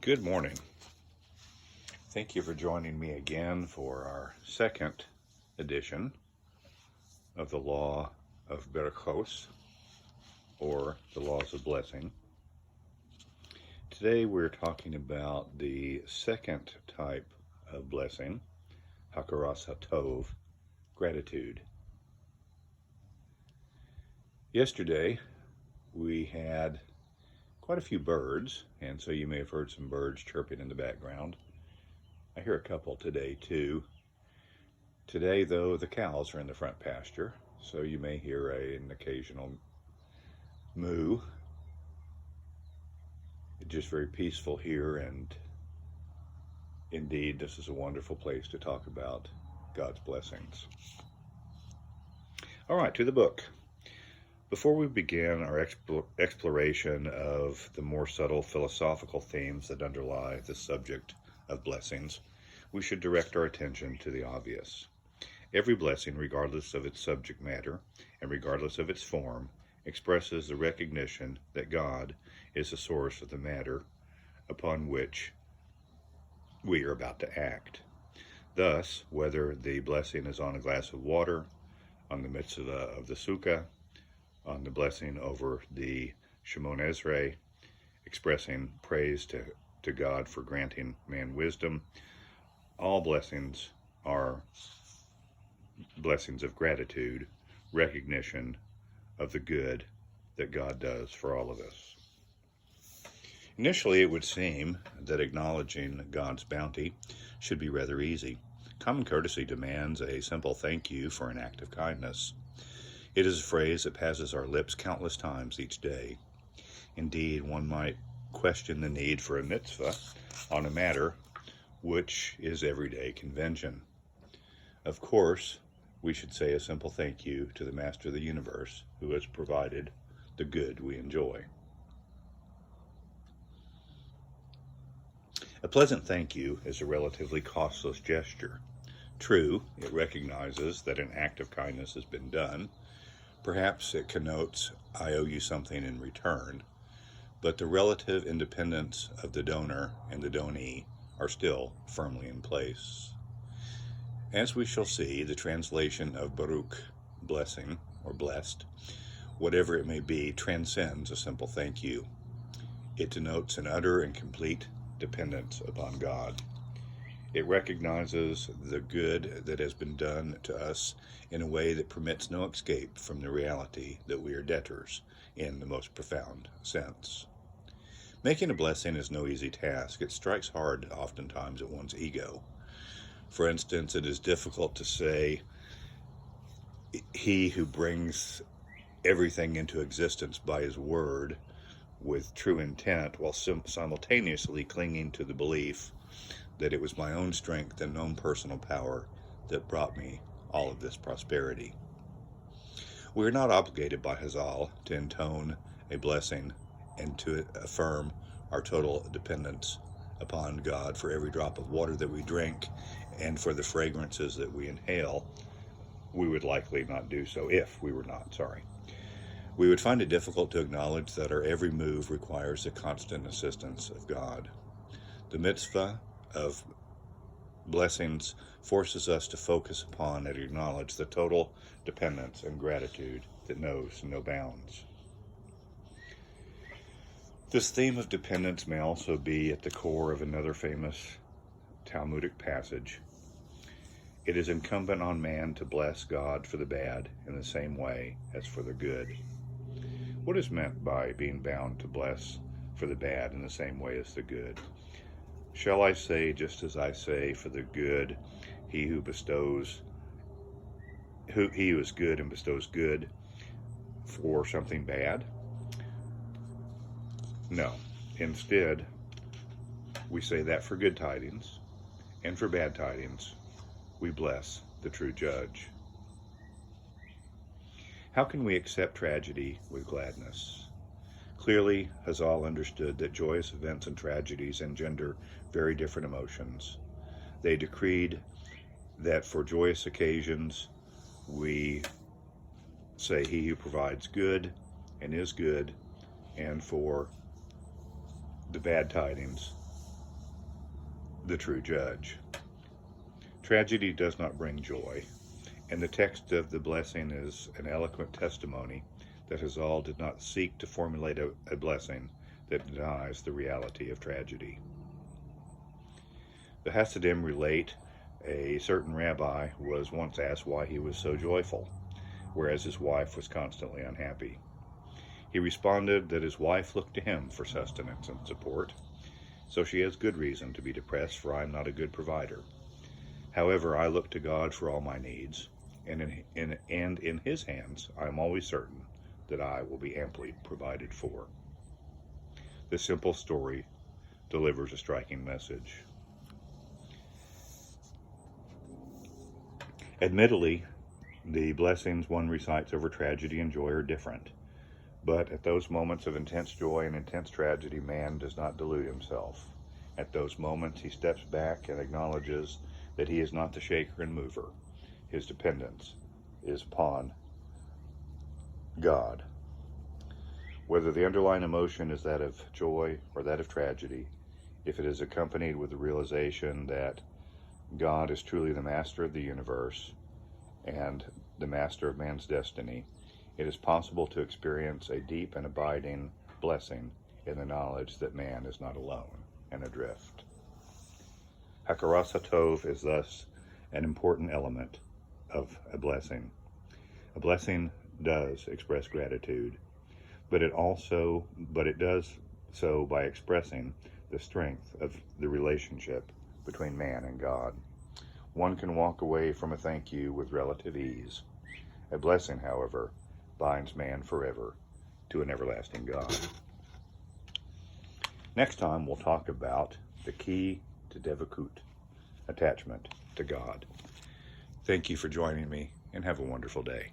Good morning. Thank you for joining me again for our second edition of the Law of Berachos, or the Laws of Blessing. Today we're talking about the second type of blessing, Hakaras HaTov, gratitude. Yesterday we had quite a few birds, and so you may have heard some birds chirping in the background. I hear a couple today too. Today, though, the cows are in the front pasture, so you may hear an occasional moo. It's just very peaceful here, and indeed, this is a wonderful place to talk about God's blessings. All right, to the book. Before we begin our exploration of the more subtle philosophical themes that underlie the subject of blessings, we should direct our attention to the obvious. Every blessing, regardless of its subject matter and regardless of its form, expresses the recognition that God is the source of the matter upon which we are about to act. Thus, whether the blessing is on a glass of water, on the mitzvah of the sukkah, on the blessing over the Shemon Esrei, expressing praise to God for granting man wisdom, all blessings are blessings of gratitude, recognition of the good that God does for all of us. Initially, it would seem that acknowledging God's bounty should be rather easy. Common courtesy demands a simple thank you for an act of kindness. It is a phrase that passes our lips countless times each day. Indeed, one might question the need for a mitzvah on a matter which is everyday convention. Of course, we should say a simple thank you to the Master of the universe who has provided the good we enjoy. A pleasant thank you is a relatively costless gesture. True, it recognizes that an act of kindness has been done. Perhaps it connotes, I owe you something in return, but the relative independence of the donor and the donee are still firmly in place. As we shall see, the translation of Baruch, blessing, or blessed, whatever it may be, transcends a simple thank you. It denotes an utter and complete dependence upon God. It recognizes the good that has been done to us in a way that permits no escape from the reality that we are debtors in the most profound sense. Making a blessing is no easy task. It strikes hard oftentimes at one's ego. For instance, it is difficult to say, he who brings everything into existence by his word with true intent, while simultaneously clinging to the belief that it was my own strength and own personal power that brought me all of this prosperity. We are not obligated by Hazal to intone a blessing and to affirm our total dependence upon God for every drop of water that we drink and for the fragrances that we inhale. We would likely not do so if we were not, We would find it difficult to acknowledge that our every move requires the constant assistance of God. The mitzvah of blessings forces us to focus upon and acknowledge the total dependence and gratitude that knows no bounds. This theme of dependence may also be at the core of another famous Talmudic passage. It is incumbent on man to bless God for the bad in the same way as for the good. What is meant by being bound to bless for the bad in the same way as the good? Shall I say, just as I say, for the good, he who is good and bestows good for something bad? No. Instead, we say that for good tidings, and for bad tidings, we bless the true judge. How can we accept tragedy with gladness? Clearly, Hazal understood that joyous events and tragedies engender very different emotions. They decreed that for joyous occasions, we say he who provides good and is good, and for the bad tidings, the true judge. Tragedy does not bring joy, and the text of the blessing is an eloquent testimony that Hazal did not seek to formulate a blessing that denies the reality of tragedy. The Hasidim relate a certain rabbi was once asked why he was so joyful, whereas his wife was constantly unhappy. He responded that his wife looked to him for sustenance and support, so she has good reason to be depressed, for I am not a good provider. However, I look to God for all my needs, and in his hands I am always certain that I will be amply provided for. This simple story delivers a striking message. Admittedly, the blessings one recites over tragedy and joy are different, but at those moments of intense joy and intense tragedy, man does not delude himself. At those moments, he steps back and acknowledges that he is not the shaker and mover. His dependence is upon God. Whether the underlying emotion is that of joy or that of tragedy, if it is accompanied with the realization that God is truly the master of the universe and the master of man's destiny, it is possible to experience a deep and abiding blessing in the knowledge that man is not alone and adrift. Hakaras HaTov is thus an important element of a blessing. A blessing does express gratitude, but it does so by expressing the strength of the relationship between man and God. One can walk away from a thank you with relative ease. A blessing, however, binds man forever to an everlasting God. Next time we'll talk about the key to devakut, attachment to God. Thank you for joining me, and have a wonderful day.